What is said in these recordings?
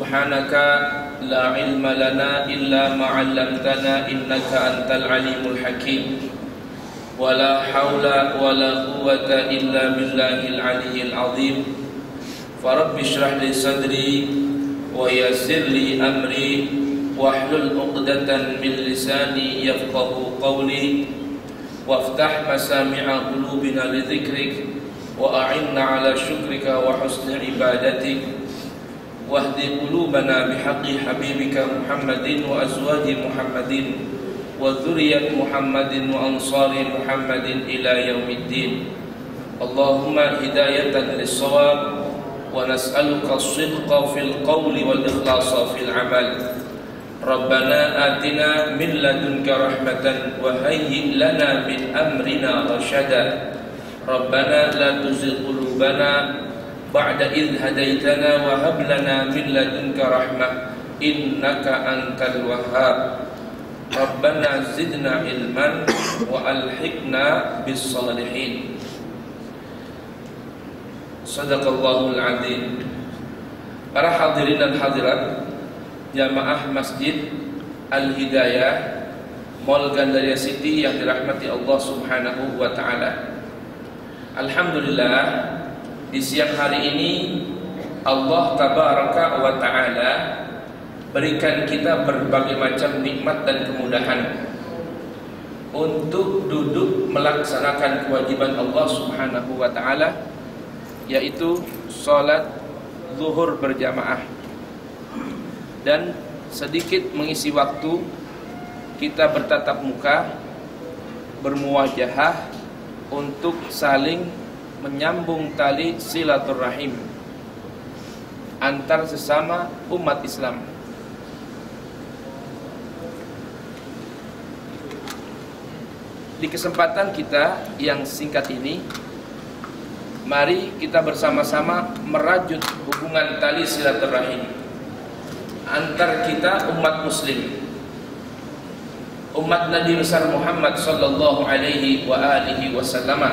Subhanaka la ilma lana illa ma 'allamtana innaka antal alimul hakim. Wa la haula wa la quwwata illa billahil aliyyil azim. Fa rabbi shrah li sadri wa yassir li amri wahlul 'uqdatan min lisani yafqahu qawli waftah masami'a qulubina li dzikrik wa a'inna 'ala syukrika wa husni ibadatik. Wahdi qulubana bihaqqi habibika Muhammadin wa azwaji Muhammadin wa dzurriyyati Muhammadin wa ansari Muhammadin ila yaumiddin. Allahumma hidayatan lis-shawab wa nas'aluka as-sidqa fil qawli wal ikhlasa fil amal. Rabbana atina min ladunka rahmatan wa hayyi lana min amrina rasyada. Rabbana la tuzigh qulubana ba'da idh hadaitana wa hab lana min ladunka rahmah innaka antal wahhab. Rabbana zidna ilman wa alhiqna bis salihin. Sadaqallahul azim. Para hadirin dan hadirat jamaah Masjid Al-Hidayah Mall Gandaria City yang dirahmati Allah Subhanahu wa taala. Alhamdulillah, di siang hari ini Allah Tabaraka wa Ta'ala berikan kita berbagai macam nikmat dan kemudahan untuk duduk melaksanakan kewajiban Allah Subhanahu wa Ta'ala, yaitu sholat zuhur berjamaah, dan sedikit mengisi waktu kita bertatap muka, bermuwajahah untuk saling menyambung tali silaturahim antar sesama umat Islam. Di kesempatan kita yang singkat ini, mari kita bersama-sama merajut hubungan tali silaturahim antar kita umat muslim, umat Nabi besar Muhammad sallallahu alaihi wa alihi wasallam,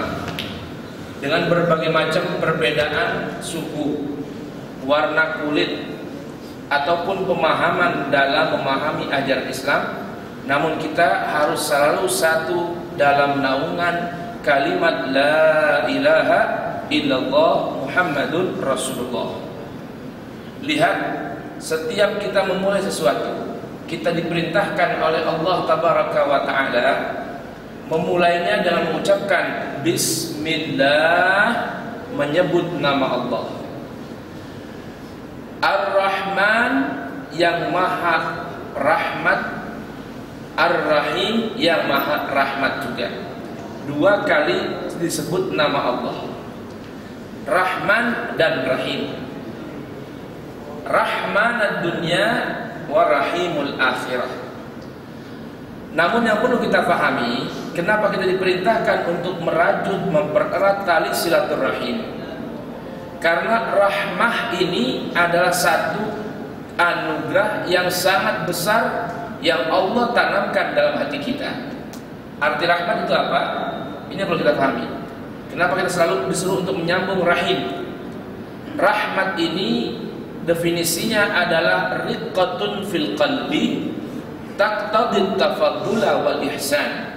dengan berbagai macam perbedaan suku, warna kulit, ataupun pemahaman dalam memahami ajaran Islam, namun kita harus selalu satu dalam naungan kalimat la ilaha illallah Muhammadun Rasulullah. Lihat, setiap kita memulai sesuatu, kita diperintahkan oleh Allah Tabaraka wa Ta'ala memulainya dengan mengucapkan Bismillah, menyebut nama Allah. Ar-Rahman, yang maha rahmat, Ar-Rahim, yang maha rahmat juga. Dua kali disebut nama Allah, Rahman dan Rahim. Rahman ad-dunya wa Rahimul akhirah. Namun yang perlu kita pahami, kenapa kita diperintahkan untuk merajut, mempererat tali silaturahim? Karena rahmah ini adalah satu anugerah yang sangat besar yang Allah tanamkan dalam hati kita. Arti rahmat itu apa? Ini perlu kita pahami. Kenapa kita selalu disuruh untuk menyambung rahim? Rahmat ini definisinya adalah riqqatun fil qalbi taqtadit tafaddula wal ihsan.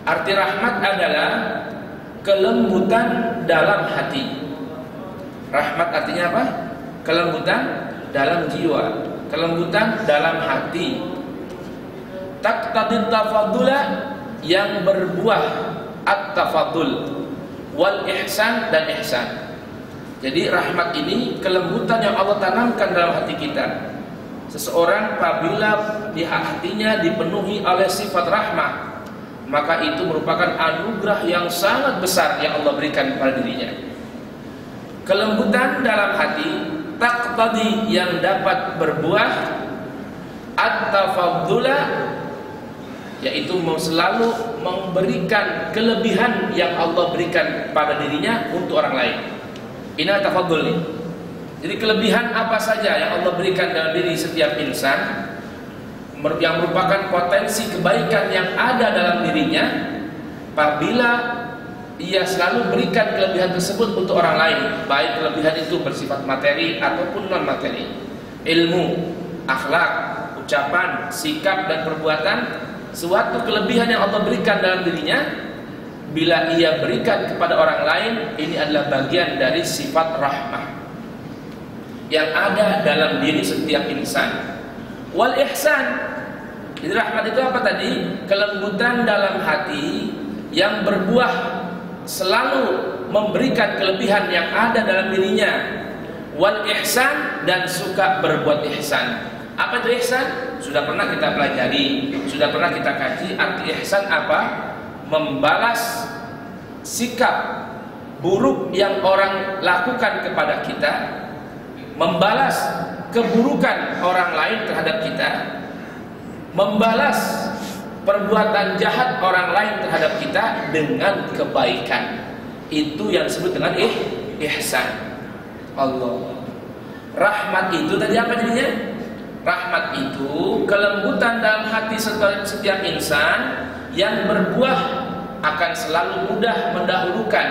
Arti rahmat adalah kelembutan dalam hati. Rahmat artinya apa? Kelembutan dalam jiwa, kelembutan dalam hati. Taqtadit tafaddula, yang berbuah at-tafaddul, wal ihsan, dan ihsan. Jadi rahmat ini kelembutan yang Allah tanamkan dalam hati kita. Seseorang apabila di hatinya dipenuhi oleh sifat rahmah, maka itu merupakan anugerah yang sangat besar yang Allah berikan kepada dirinya. Kelembutan dalam hati taqtadi, yang dapat berbuah at-tafaddula, yaitu selalu memberikan kelebihan yang Allah berikan pada dirinya untuk orang lain. Ini tafaddul nih. Jadi kelebihan apa saja yang Allah berikan dalam diri setiap insan, yang merupakan potensi kebaikan yang ada dalam dirinya, apabila ia selalu berikan kelebihan tersebut untuk orang lain, baik kelebihan itu bersifat materi ataupun non materi. ilmu, akhlak, ucapan, sikap dan perbuatan, suatu kelebihan yang Allah berikan dalam dirinya, bila ia berikan kepada orang lain, ini adalah bagian dari sifat rahmah yang ada dalam diri setiap insan. Wal ihsan, jadi rahmat itu apa tadi? Kelembutan dalam hati yang berbuah selalu memberikan kelebihan yang ada dalam dirinya. Wal ihsan, dan suka berbuat ihsan. Apa itu ihsan? Sudah pernah kita pelajari, sudah pernah kita kaji. Arti ihsan apa? Membalas sikap buruk yang orang lakukan kepada kita, membalas keburukan orang lain terhadap kita, membalas perbuatan jahat orang lain terhadap kita dengan kebaikan. Itu yang disebut dengan ihsan. Allah. Rahmat itu tadi apa jadinya? Rahmat itu kelembutan dalam hati setiap insan yang berbuah akan selalu mudah mendahulukan,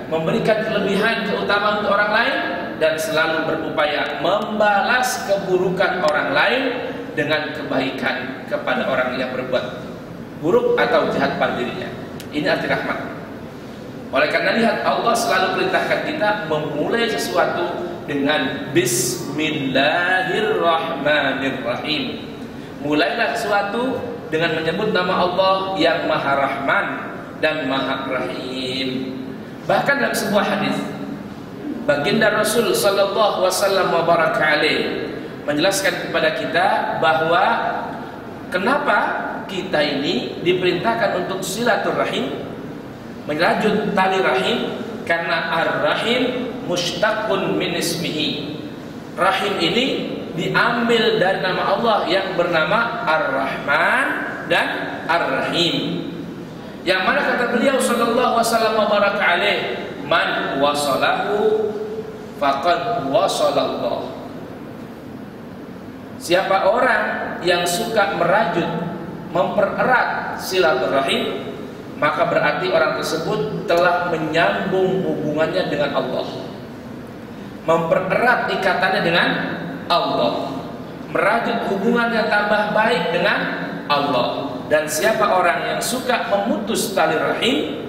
memberikan kelebihan keutamaan untuk orang lain, dan selalu berupaya membalas keburukan orang lain dengan kebaikan kepada orang yang berbuat buruk atau jahat pada dirinya. Ini arti rahmat. Oleh karena lihat, Allah selalu perintahkan kita memulai sesuatu dengan Bismillahirrahmanirrahim. Mulailah sesuatu dengan menyebut nama Allah yang Maha Rahman dan Maha Rahim. Bahkan dalam sebuah hadis, baginda Rasul sallallahu wasallam wa baraka alaih menjelaskan kepada kita bahwa kenapa kita ini diperintahkan untuk silaturahim, merajut tali rahim, karena ar-rahim mushtaqun min ismihi. Rahim ini diambil dari nama Allah yang bernama Ar-Rahman dan Ar-Rahim. Yang mana kata beliau sallallahu wasallam wa baraka alaih, man wasalahu faqad wasalallah. Siapa orang yang suka merajut, mempererat silaturahim, maka berarti orang tersebut telah menyambung hubungannya dengan Allah, mempererat ikatannya dengan Allah, merajut hubungannya tambah baik dengan Allah. Dan siapa orang yang suka memutus tali rahim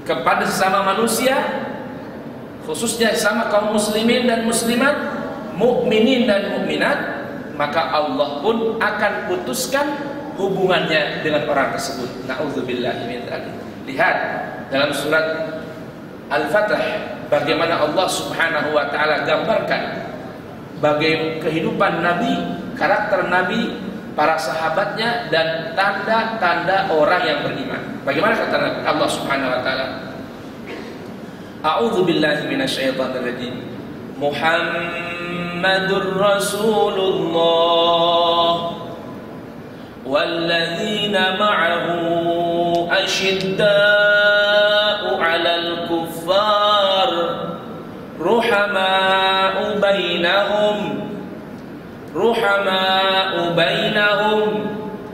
kepada sesama manusia, khususnya sesama kaum muslimin dan muslimat, mukminin dan mukminat, maka Allah pun akan putuskan hubungannya dengan orang tersebut. Na'udzubillahi min dzalik. Lihat dalam surat Al-Fatih bagaimana Allah Subhanahu wa taala gambarkan bagaimana kehidupan Nabi, karakter Nabi, para sahabatnya, dan tanda-tanda orang yang beriman. Bagaimana kata Allah Subhanahu wa taala? A'udzubillahi minasyaitonir rajim. Muhammadur Rasulullah والذين معه أشداء على الكفار رحماء بينهم.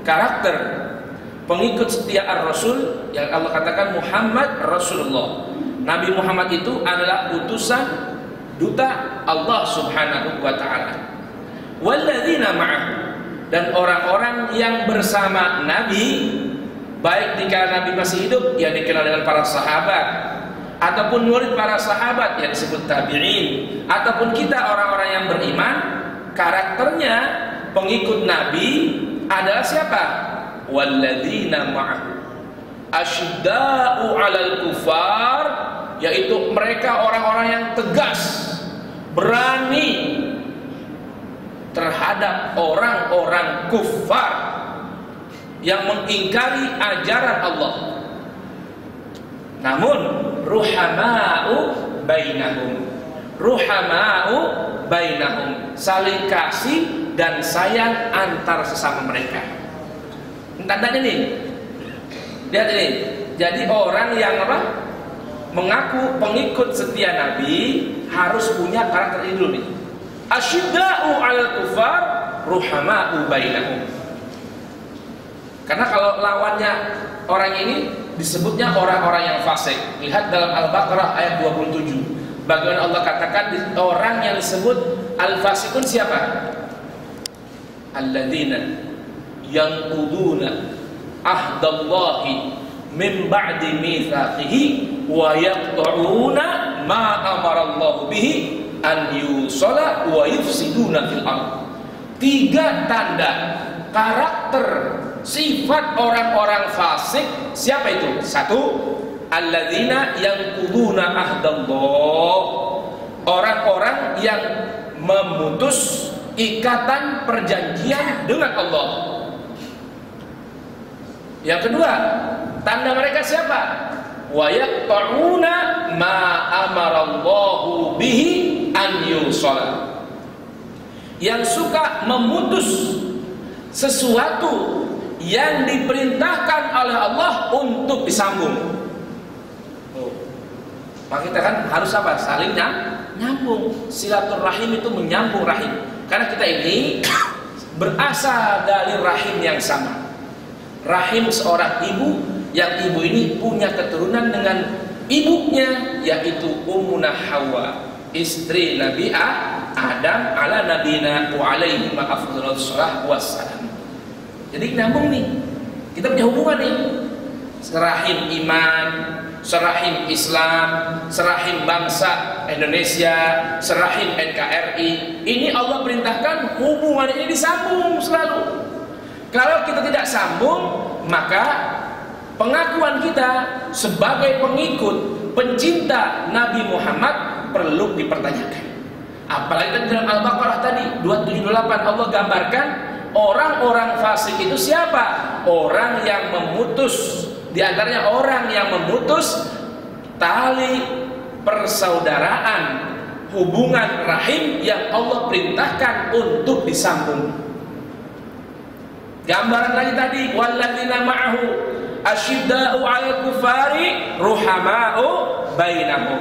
Karakter pengikut setia ar-Rasul yang Allah katakan Muhammad Rasulullah. Nabi Muhammad itu adalah utusan duta Allah Subhanahu wa taala. Walladzina ma'ahu, dan orang-orang yang bersama Nabi, baik dikala Nabi masih hidup yang dikenal dengan para sahabat, ataupun murid para sahabat yang disebut tabi'in, ataupun kita orang-orang yang beriman, karakternya pengikut Nabi adalah siapa? Walladzina ma'ahu asyidda'u 'alal kufar, yaitu mereka orang-orang yang tegas, berani terhadap orang-orang kufar yang mengingkari ajaran Allah. Namun ruhama'u bainahum, saling kasih dan sayang antar sesama mereka. Tandanya nih, lihat ini. Jadi orang yang apa? Mengaku pengikut setia Nabi harus punya karakter ini dulu nih. Asyidda'u 'alal kufar ruhama'u bainahum. Karena kalau lawannya orang ini disebutnya orang-orang yang fasik. Lihat dalam Al-Baqarah ayat 27. Bagaimana Allah katakan orang yang disebut al-fasikun siapa? alladzina yanquduna ahdallahi min ba'di mitsaqihi wa yaqta'una ma amara Allah bihi an yusala wa yufsiduna fil ardh. 3 tanda karakter sifat orang-orang fasik. Siapa itu? 1, alladzina yanquduna ahdallah, orang-orang yang memutus ikatan perjanjian dengan Allah. Yang kedua, tanda mereka siapa? Wa yaqta'una ma amarallahu bihi an yusala, yang suka memutus sesuatu yang diperintahkan oleh Allah untuk disambung. Maka kita kan harus apa? Saling nyambung. Silaturahim itu menyambung rahim. Karena kita ini berasal dari rahim yang sama. Rahim seorang ibu, yang ibu ini punya keturunan dengan ibunya, yaitu Ummuna Hawa, istri Nabi Adam ala nabina wa alaihi afdhalus salatu wassalam. Jadi nyambung nih. Kita punya hubungan nih. Serahim iman, serahim Islam, serahim bangsa Indonesia, serahim NKRI. Ini Allah perintahkan hubungan ini disambung selalu. Kalau kita tidak sambung, maka pengakuan kita sebagai pengikut, pencinta Nabi Muhammad perlu dipertanyakan. Apalagi dalam Al-Baqarah tadi 278 Allah gambarkan orang-orang fasik itu siapa? Orang yang memutus, di antaranya orang yang memutus tali persaudaraan, hubungan rahim yang Allah perintahkan untuk disambung. Gambaran lagi tadi, walladzina ma'ahu asyidda'u 'alal kufari ruhama'u bainahum.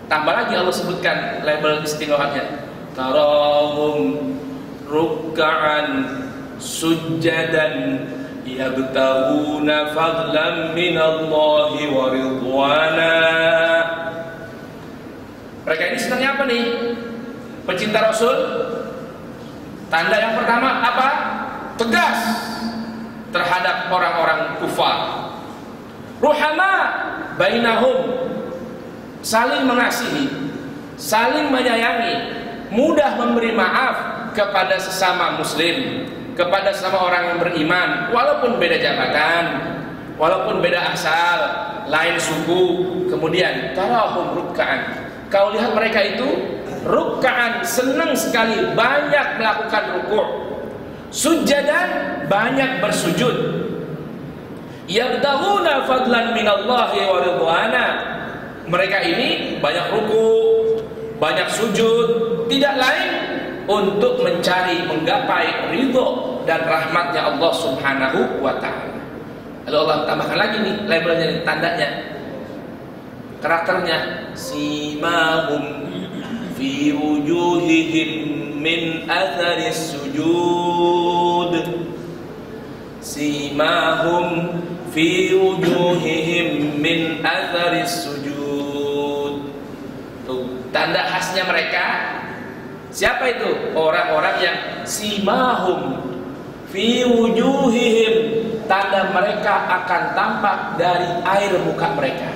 Tambah lagi Allah sebutkan label istimewanya, tarahum ruk'an sujjadan yabtaghuna fadlan minallahi wa ridwana. Mereka ini senangnya apa nih? Pecinta Rasul. Tanda yang pertama apa? Tegas terhadap orang-orang kufar. Ruhama bainahum, saling mengasihi, saling menyayangi, mudah memberi maaf kepada sesama muslim, kepada sesama orang yang beriman, walaupun beda jabatan, walaupun beda asal, lain suku. Kemudian tarahum ruk'an, kau lihat mereka itu ruk'an, senang sekali, banyak melakukan rukuk, sujadan, banyak bersujud, yabtaghuna fadlan minallahi wa ridwana. Mereka ini banyak rukuk, banyak sujud, tidak lain untuk mencari, menggapai ridho dan rahmatnya Allah Subhanahu wa ta'ala. Lalu Allah tambahkan lagi nih labelnya, nih, tandanya, karakternya, simahum fi wujuhihim min atharis sujud, simahum fi wujuhihim min atharis sujud. Tuh, tanda khasnya mereka. Siapa itu? Orang-orang yang simahum fi wujuhihim, tanda mereka akan tampak dari air muka mereka.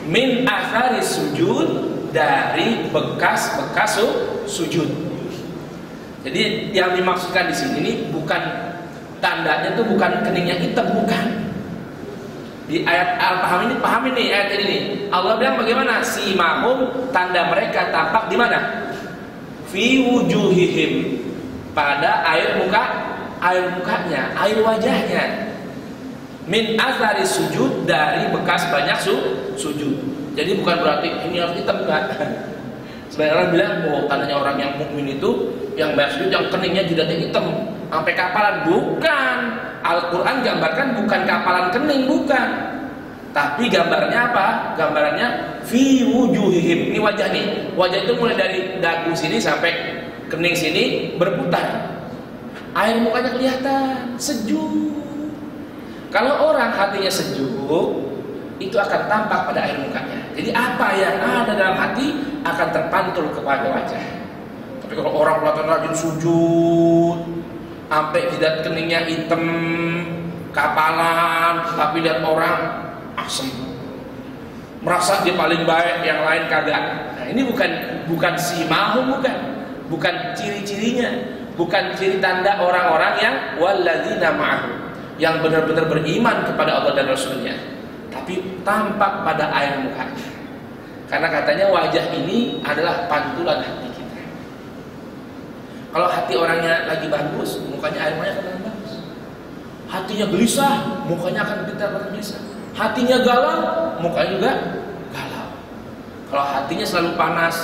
Min athari sujud, dari bekas-bekas sujud. Jadi yang dimaksudkan di sini ini bukan tandanya itu bukan keningnya hitam, bukan. Di ayat Al-Faham ini, paham ini ayat ini nih. Allah bilang bagaimana? Simahum, tanda mereka tampak di mana? Fi wujuhihim, pada air mukanya, air wajahnya. Min athari sujud, dari bekas banyak sujud. Jadi bukan berarti ini harus hitam, enggak. Sebenarnya orang bilang, oh tandanya orang yang mukmin itu yang banyak sujud, yang keningnya jidatnya hitam sampai kapalan. Bukan. Al-Quran gambarkan bukan kapalan kening, bukan. Tapi gambarnya apa? Gambarannya fi wujuhihim. Ini wajah nih. Wajah itu mulai dari dagu sini sampai kening sini berputar. Air mukanya kelihatan, sejuk. Kalau orang hatinya sejuk, itu akan tampak pada air mukanya. Jadi apa yang ada dalam hati akan terpantul kepada wajah. Tapi kalau orang kelihatan rajin sujud, sampai jidat keningnya hitam, kapalan, tapi lihat orang asem, merasa dia paling baik, yang lain kagak. Nah, ini bukan simahum, bukan ciri-cirinya, bukan ciri tanda orang-orang yang walladzina ma'ahu, yang benar-benar beriman kepada Allah dan Rasulnya, tapi tampak pada air mukanya. Karena katanya wajah ini adalah pantulan hati kita. Kalau hati orangnya lagi bagus, mukanya air mukanya akan bagus. Hatinya gelisah, mukanya akan gelisah. Hatinya galau, mukanya juga galau. Kalau hatinya selalu panas,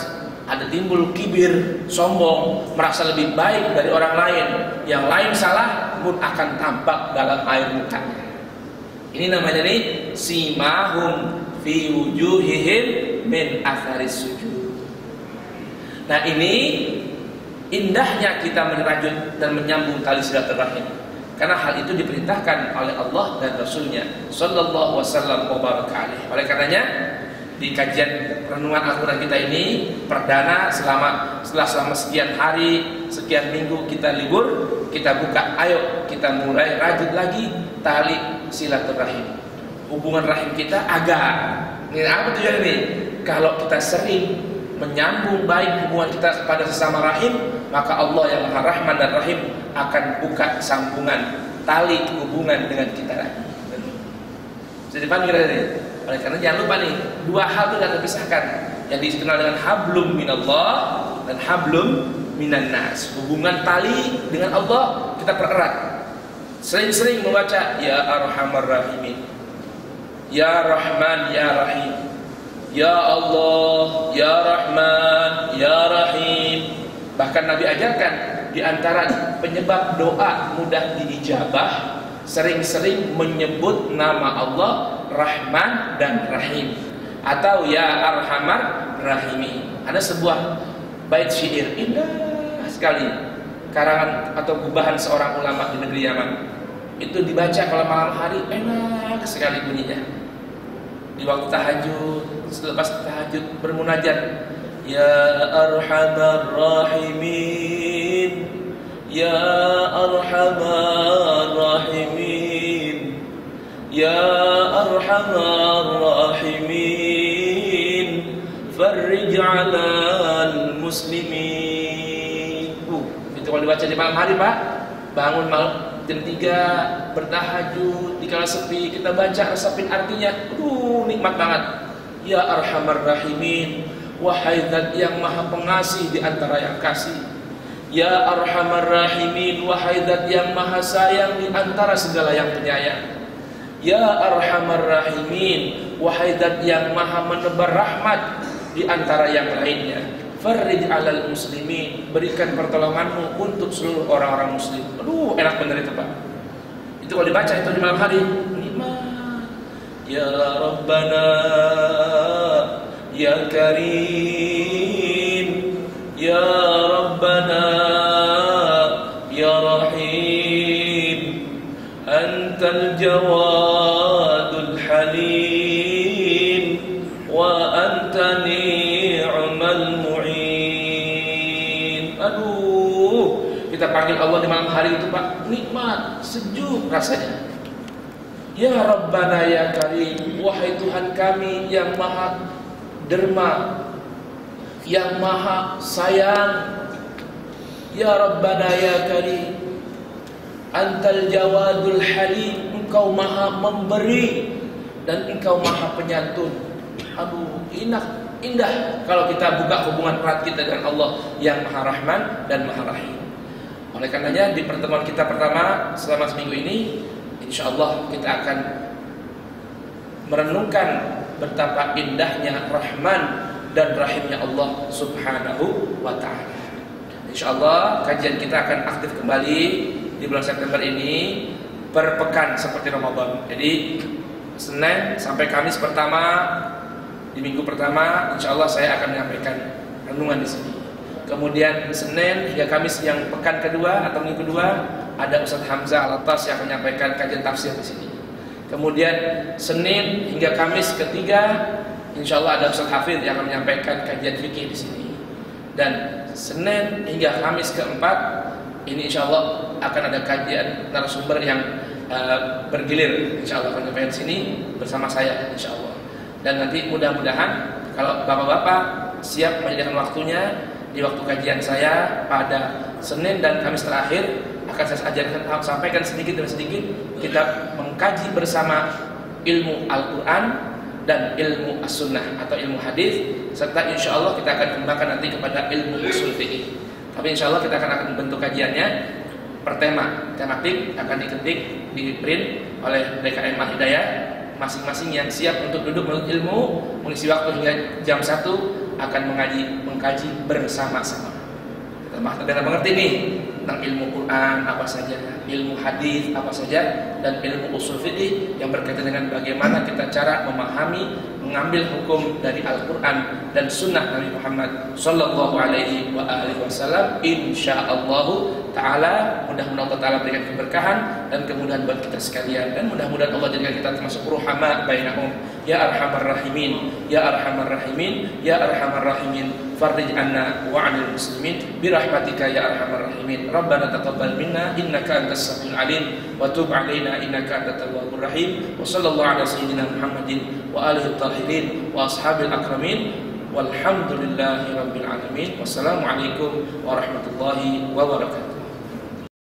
ada timbul kibir, sombong, merasa lebih baik dari orang lain, yang lain salah pun akan tampak dalam air mukanya. Ini namanya nih simahum fi wujuhihim min atharis sujud. Nah, ini indahnya kita merajut dan menyambung tali silaturahim, karena hal itu diperintahkan oleh Allah dan Rasulnya sallallahu wasallam wa baraka alaihi. Oleh karenanya di kajian renungan Al-Quran kita ini perdana setelah sekian hari, sekian minggu kita libur, kita buka, ayo kita mulai rajut lagi tali silaturahim. Hubungan rahim kita ini apa tujuan ini? Kalau kita sering menyambung baik hubungan kita kepada sesama rahim, maka Allah yang Maha Rahman dan Rahim akan buka sambungan tali hubungan dengan kita lagi. Jadi paham kira ini? Oleh karena jangan lupa nih, dua hal itu tidak terpisahkan, yang dikenal dengan hablum minallah dan hablum minan nas. Hubungan tali dengan Allah kita pererat. Sering-sering membaca ya arhamar rahimin, ya Rahman ya Rahim, ya Allah ya Rahman ya Rahim. Bahkan Nabi ajarkan di antara penyebab doa mudah diijabah, sering-sering menyebut nama Allah Rahman dan Rahim, atau ya Arhamar Rahimi. Ada sebuah bait syair indah sekali, karangan atau gubahan seorang ulama di negeri Yaman. Itu dibaca kalau malam hari enak sekali bunyinya. Di waktu tahajud, selepas tahajud bermunajat, ya Arhamar Rahimin, ya Arhamar Rahimin, ya Arhamar Rahimin, farrij 'alal muslimin. Itu kalau dibaca di malam hari, Pak. Bangun malam jam 3 bertahajud, dikala sepi kita baca, resapin artinya. Nikmat banget. Ya Arhamar Rahimin, wahai Zat yang Maha Pengasih di antara yang kasih. Ya Arhamar Rahimin, wahai Zat yang Maha Sayang di antara segala yang penyayang. Ya Arhamar Rahimin, wahai Zat yang Maha menebar rahmat di antara yang lainnya. Farrij 'alal muslimin, berikan pertolonganmu untuk seluruh orang-orang muslim. Enak bener itu, Pak. Itu kalau dibaca itu di malam hari, nikmat. Ya Rabbana ya Karim, ya Rabbana ya Rahim, Antal Jawadul Halim, wa anta ni'mal mu'in. Kita panggil Allah di malam hari itu, Pak, nikmat, sejuk rasanya. Ya Rabbana ya Karim, wahai Tuhan kami yang Maha derma, yang Maha sayang. Ya Rabbana ya Karim, Antal Jawadul Halim, Engkau Maha memberi dan Engkau Maha penyantun. Indah kalau kita buka hubungan erat kita dengan Allah yang Maha Rahman dan Maha Rahim. Oleh karenanya di pertemuan kita pertama selama seminggu ini, insyaallah kita akan merenungkan betapa indahnya Rahman dan Rahimnya Allah Subhanahu wa ta'ala. Insyaallah kajian kita akan aktif kembali di bulan September ini per pekan seperti Ramadan. Jadi Senin sampai Kamis pertama, di minggu pertama insyaallah saya akan menyampaikan renungan di sini. Kemudian Senin hingga Kamis yang pekan kedua atau minggu kedua ada Ustaz Hamzah Al-Attas yang akan menyampaikan kajian tafsir di sini. Kemudian Senin hingga Kamis ketiga insyaallah ada Ustaz Hafidh yang akan menyampaikan kajian fikih di sini. Dan Senin hingga Kamis keempat ini insya Allah akan ada kajian narasumber yang bergilir insya Allah akan sampai sini bersama saya insya Allah. Dan nanti mudah-mudahan kalau bapak-bapak siap menyediakan waktunya di waktu kajian saya pada Senin dan Kamis terakhir, akan saya ajarkan, sampaikan sedikit demi sedikit kita mengkaji bersama ilmu Al-Quran dan ilmu As-Sunnah atau ilmu hadis, serta insya Allah kita akan kembangkan nanti kepada ilmu usul fiqih. Tapi insya Allah kita akan bentuk kajiannya per tema, tematik akan diketik, di print oleh DKM Al-Hidayah. Masing-masing yang siap untuk duduk menuntut ilmu, mengisi waktu hingga jam 1 akan mengkaji bersama-sama. Kita dengan mengerti nih tentang ilmu Quran apa saja, ilmu hadis apa saja, dan ilmu usul fiqih yang berkaitan dengan bagaimana kita cara memahami, mengambil hukum dari Al-Quran dan Sunnah Nabi Muhammad Sallallahu Alaihi Wasallam. Insyaallah Taala, mudah-mudahan Allah Taala berikan keberkahan dan kemudahan buat kita sekalian, dan mudah-mudahan Allah jadikan kita termasuk ruhama bainahum. Ya Arhamar Rahimin, Ya Arhamar Rahimin, Ya Arhamar Rahimin. Farrij anna wa 'anil muslimin bi rahmatika ya arhamar rahimin. Rabbana taqabbal minna innaka antas samiul alim wa tub 'alaina innaka antat tawwabur rahim. Wa sallallahu ala sayyidina Muhammadin wa alihi tahirin wa ashabil akramin. Walhamdulillahi rabbil alamin. Wassalamu alaikum warahmatullahi wabarakatuh.